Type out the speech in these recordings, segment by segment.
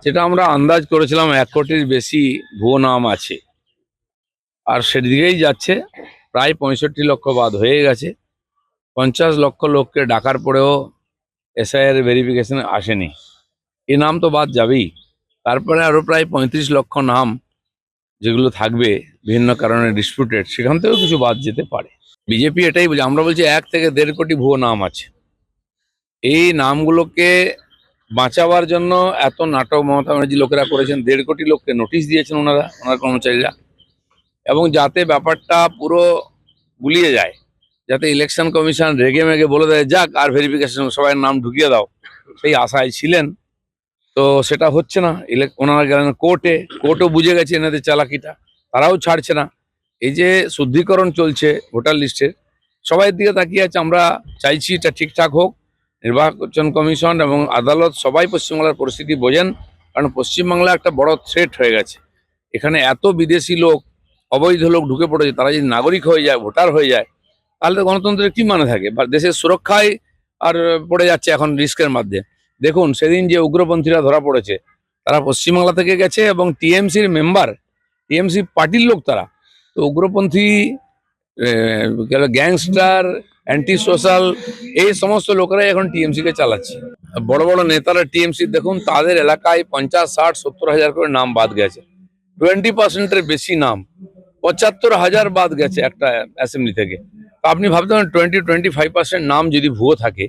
যেটা আমরা আন্দাজ করেছিলাম 1 কোটির বেশি ভুয়ো নাম আছে, আর সেদিকেই যাচ্ছে। প্রায় 65 লক্ষ বাদ হয়ে গেছে। 50 লক্ষ লোককে ডাকার পরেও এসআইআর ভেরিফিকেশন আসেনি, এই নাম তো বাদ যাবেই। তারপরে আরো প্রায় 35 লক্ষ নাম যেগুলো থাকবে বিভিন্ন কারণে ডিসপিউটেড, সেখান থেকেও কিছু বাদ যেতে পারে। বিজেপি এটাই বলছে, আমরা বলছি 1 থেকে 1.5 কোটি ভুয়ো নাম আছে। এই নামগুলোকে বাঁচাবার জন্য এত নাটক মমতা ব্যানার্জি লোকেরা করেছেন। 1.5 কোটি লোককে নোটিশ দিয়েছেন ওনার কর্মচারীরা, এবং যাতে ব্যাপারটা পুরো গুলিয়ে যায়, যাতে ইলেকশন কমিশন রেগে মেগে বলে দেয় যাক আর ভেরিফিকেশন সবাই নাম ঢুকিয়ে দাও, সেই আশায় ছিলেন। তো সেটা হচ্ছে না। ওনারা গেলেন কোর্টও বুঝে গেছে এনাদের চালাকিটা, তারাও ছাড়ছে না। এই যে শুদ্ধিকরণ চলছে ভোটার লিস্টের, সবাই দিকে তাকিয়ে আছে। আমরা চাইছি এটা ঠিকঠাক হোক। নির্বাচন কমিশন এবং আদালত সবাই পশ্চিমবাংলার পরিস্থিতি বোঝেন, কারণ পশ্চিমবাংলা একটা বড় থ্রেট হয়ে গেছে। এখানে এত বিদেশি লোক, অবৈধ লোক ঢুকে পড়েছে। তারা যদি নাগরিক হয়ে যায়, ভোটার হয়ে যায়, তাহলে তো গণতন্ত্রের কি মানে থাকে? বা দেশের সুরক্ষায় আর পড়ে যাচ্ছে এখন রিস্কের মধ্যে। দেখুন সেদিন যে উগ্রপন্থীরা ধরা পড়েছে, তারা পশ্চিমবাংলা থেকে গেছে এবং টিএমসির মেম্বার, টিএমসি পার্টির লোক তারা। তো উগ্রপন্থী, গ্যাংস্টার, অ্যান্টি সোশ্যাল, এই সমস্ত লোকেরাই এখন টিএমসি কে চালাচ্ছে। বড় বড় নেতারা টিএমসি দেখুন, তাদের এলাকায় 50, 60, 70 হাজার করে নাম বাদ গেছে। 20%-এর বেশি নাম, 75,000 বাদ গেছে একটা অ্যাসেম্বলি থেকে। তো আপনি ভাবতে পারেন 20-25% নাম যদি ভুয়ো থাকে,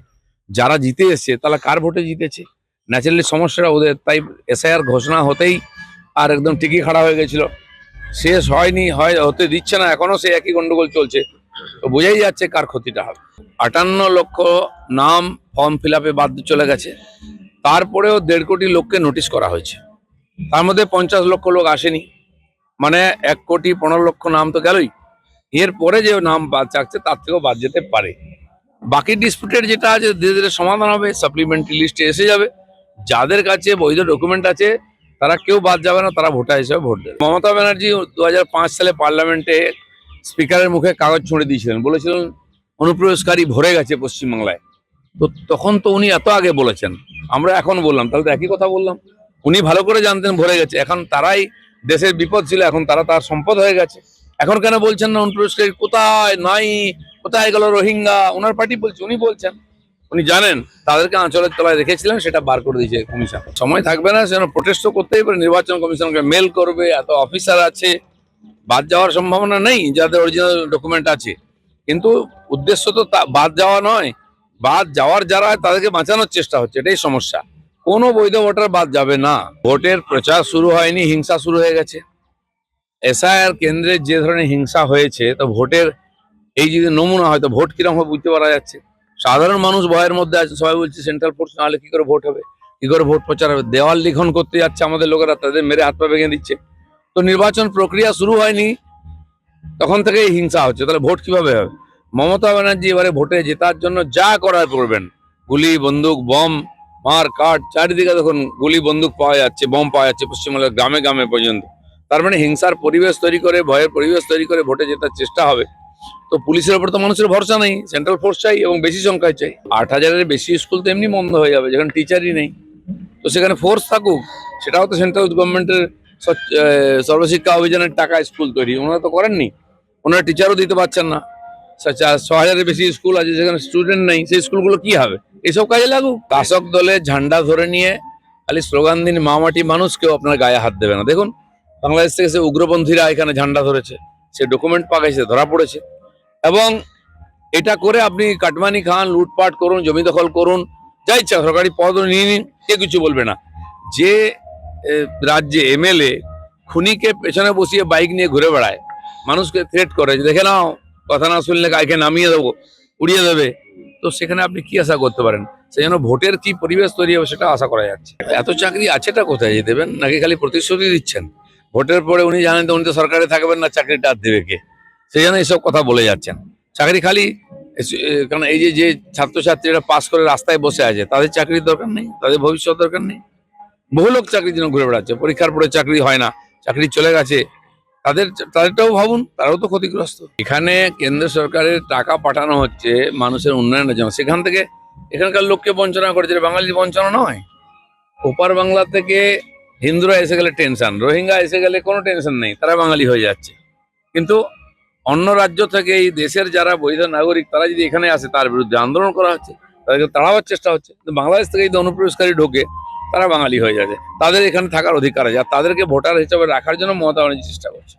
যারা জিতে এসছে তাহলে কার ভোটে জিতেছে? ন্যাচারালি সমস্যাটা ওদের। তাই এসআইআর ঘোষণা হতেই আর একদম টিকি খাড়া হয়ে গেছিল, শেষ হয়নি, হতে দিচ্ছে না, এখনো সেই একই গন্ডগোল চলছে। তো বোঝাই যাচ্ছে কার ক্ষতিটা হবে। 58 লক্ষ নাম ফর্ম ফিল আপে বাদ চলে গেছে। তারপরেও 1.5 কোটি লোককে নোটিশ করা হয়েছে, তার মধ্যে 50 লক্ষ লোক আসেনি। মানে 1,15,00,000 নাম তো গেলই। এরপরে যে নাম বাদ যাচ্ছে তার থেকেও বাদ যেতে পারে। বাকি ডিসপিউটেড যেটা আছে ধীরে ধীরে সমাধান হবে, সাপ্লিমেন্টারি লিস্টে এসে যাবে। যাদের কাছে বৈধ ডকুমেন্ট আছে তারা কেউ বাদ যাবে না, তারা ভোটার হিসেবে ভোট দেবে। মমতা ব্যানার্জি 2005 সালে পার্লামেন্টে স্পিকারের মুখে কাগজ ছুঁড়ে দিয়েছিলেন, বলেছিলেন অনুপ্রবেশকারী ভরে গেছে পশ্চিমবাংলায়। তো তখন তো উনি এত আগে বলেছেন, আমরা এখন বললাম, তাহলে তো একই কথা বললাম। উনি ভালো করে জানতেন ভরে গেছে, এখন তারাই দেশের বিপদ ছিল, এখন তারা তার সম্পদ হয়ে গেছে। এখন কেন বলছেন না অনুপ্রবেশকারী কোথায় নাই, কোথায় গেল রোহিঙ্গা? ওনার পার্টি বলছে, উনি বলছেন, উনি জানেন তাদেরকে আঁচলের তলায় রেখেছিলেন, সেটা বার করে দিয়েছে কমিশন। সময় থাকবে না, সেজন্য প্রোটেস্ট করতেই পারে, নির্বাচন কমিশনকে মেল করবে, এত অফিসার আছে, বাদ যাওয়ার সম্ভাবনা নেই যাদের অরিজিনাল ডকুমেন্ট আছে। কিন্তু উদ্দেশ্য তো বাদ যাওয়া নয়, বাদ যাওয়ার যারা তাদেরকে বাঁচানোর চেষ্টা হচ্ছে, এটাই সমস্যা। কোনো বৈধ ভোটার বাদ যাবে না। ভোটের প্রচার শুরু হয়নি, হিংসা শুরু হয়ে গেছে। এসআইআর কেন্দ্রে যে ধরনের হিংসা হয়েছে, তো ভোটের এই যদি নমুনা হয় তো ভোট কিরকম হবে বুঝতে পারা যাচ্ছে। সাধারণ মানুষ ভয়ের মধ্যে আছে, সবাই বলছে সেন্ট্রাল ফোর্স না হলে কি করে ভোট হবে, কি করে ভোট প্রচার হবে। দেওয়াল লিখন করতে যাচ্ছে আমাদের লোকেরা, তাদের মেরে হাত পা ভেঙে দিচ্ছে। তো নির্বাচন প্রক্রিয়া শুরু হয়নি, তখন থেকেই হিংসা হচ্ছে, তাহলে ভোট কিভাবে হবে? মমতা ব্যানার্জি এবারে ভোটে জেতার জন্য যা করার করবেন। গুলি, বন্দুক, বম, মার কাট, চারিদিকে দেখুন গুলি, বন্দুক পাওয়া যাচ্ছে, বম পাওয়া যাচ্ছে পশ্চিমবঙ্গের গ্রামে গ্রামে পর্যন্ত। তার মানে হিংসার পরিবেশ তৈরি করে, ভয়ের পরিবেশ তৈরি করে ভোটে জেতার চেষ্টা হবে। তো পুলিশের উপর তো মানুষের ভরসা নেই, সেন্ট্রাল ফোর্স চাই এবং বেশি সংখ্যায় চাই। 8,000-এর বেশি স্কুল তো এমনি বন্ধ হয়ে যাবে, যেখানে টিচারই নেই। তো সেখানে ফোর্স থাকুক, সেটাও তো সেন্ট্রাল গভর্নমেন্টের সর্বশিক্ষা অভিযানের টাকা স্কুল তৈরি, ওনারা তো করেননি। ওনারা টিচারও দিতে পারছেন না। 6,000-এর বেশি স্কুল আছে যেখানে স্টুডেন্ট নেই, সেই স্কুলগুলো কি হবে? এইসব কাজে লাগুক। শাসক দলের ঝান্ডা ধরে নিয়ে খালি স্লোগান দিন মা মাটি মানুষ, কেউ আপনার গায়ে হাত দেবে না। দেখুন বাংলাদেশ থেকে সে উগ্রপন্থীরা এখানে ঝান্ডা ধরেছে, সে ডকুমেন্ট পাকাইছে, ধরা পড়েছে। এবং এটা করে আপনি কাটমানি খান, লুটপাট করুন, জমি দখল করুন, যা ইচ্ছা সরকারি পদ নিয়ে নিন, কে কিছু বলবে না। যে রাজ্যে এমএলএ খুনিকে পেছনে বসিয়ে বাইক নিয়ে ঘুরে বেড়ায়, মানুষকে থ্রেট করে, দেখে নাও কথা না শুনলে গাইকে নামিয়ে দেবো, উড়িয়ে দেবে, তো সেখানে আপনি কি আশা করতে পারেন? সেই জন্য ভোটের কি পরিবেশ তৈরি হবে সেটা আশা করা যাচ্ছে। এত চাকরি আছেটা কোথায়, যে দেবেন? নাকি খালি প্রতিশ্রুতি দিচ্ছেন? ভোটের পরে উনি জানেন তো উনি তো সরকারে থাকবেন না, চাকরিটা আর দেবে কে? সেই জন্য এইসব কথা বলে যাচ্ছেন। চাকরি খালি, কারণ এই যে ছাত্রছাত্রীরা পাস করে রাস্তায় বসে আছে, তাদের চাকরির দরকার নেই, তাদের ভবিষ্যৎ দরকার নেই। বহু লোক চাকরির জন্য ঘুরে বেড়াচ্ছে, পরীক্ষার পরে চাকরি হয় না, চাকরি চলে গেছে, তাদেরটাও ভাবুন, তারাও তো ক্ষতিগ্রস্ত। এখানে কেন্দ্র সরকারের টাকা পাঠানো হচ্ছে মানুষের উন্নয়নের জন্য, সেখান থেকে এখানকার লোককে বঞ্চনা করেছে। বাঙালির বঞ্চনা নয়। ওপার বাংলা থেকে হিন্দুরা এসে গেলে টেনশন, রোহিঙ্গা এসে গেলে কোনো টেনশন নেই, তারা বাঙালি হয়ে যাচ্ছে। কিন্তু অন্য রাজ্য থেকে এই দেশের যারা বৈধ নাগরিক তারা যদি এখানে আসে তার বিরুদ্ধে আন্দোলন করা হচ্ছে, তাদেরকে তাড়াবার চেষ্টা হচ্ছে। কিন্তু বাংলাদেশ থেকে যদি অনুপ্রবেশকারী ঢোকে তারা বাঙালি হয়ে যাবে, তাদের এখানে থাকার অধিকার আছে, আর তাদেরকে ভোটার হিসেবে রাখার জন্য মমতা ব্যানার্জি চেষ্টা করছে।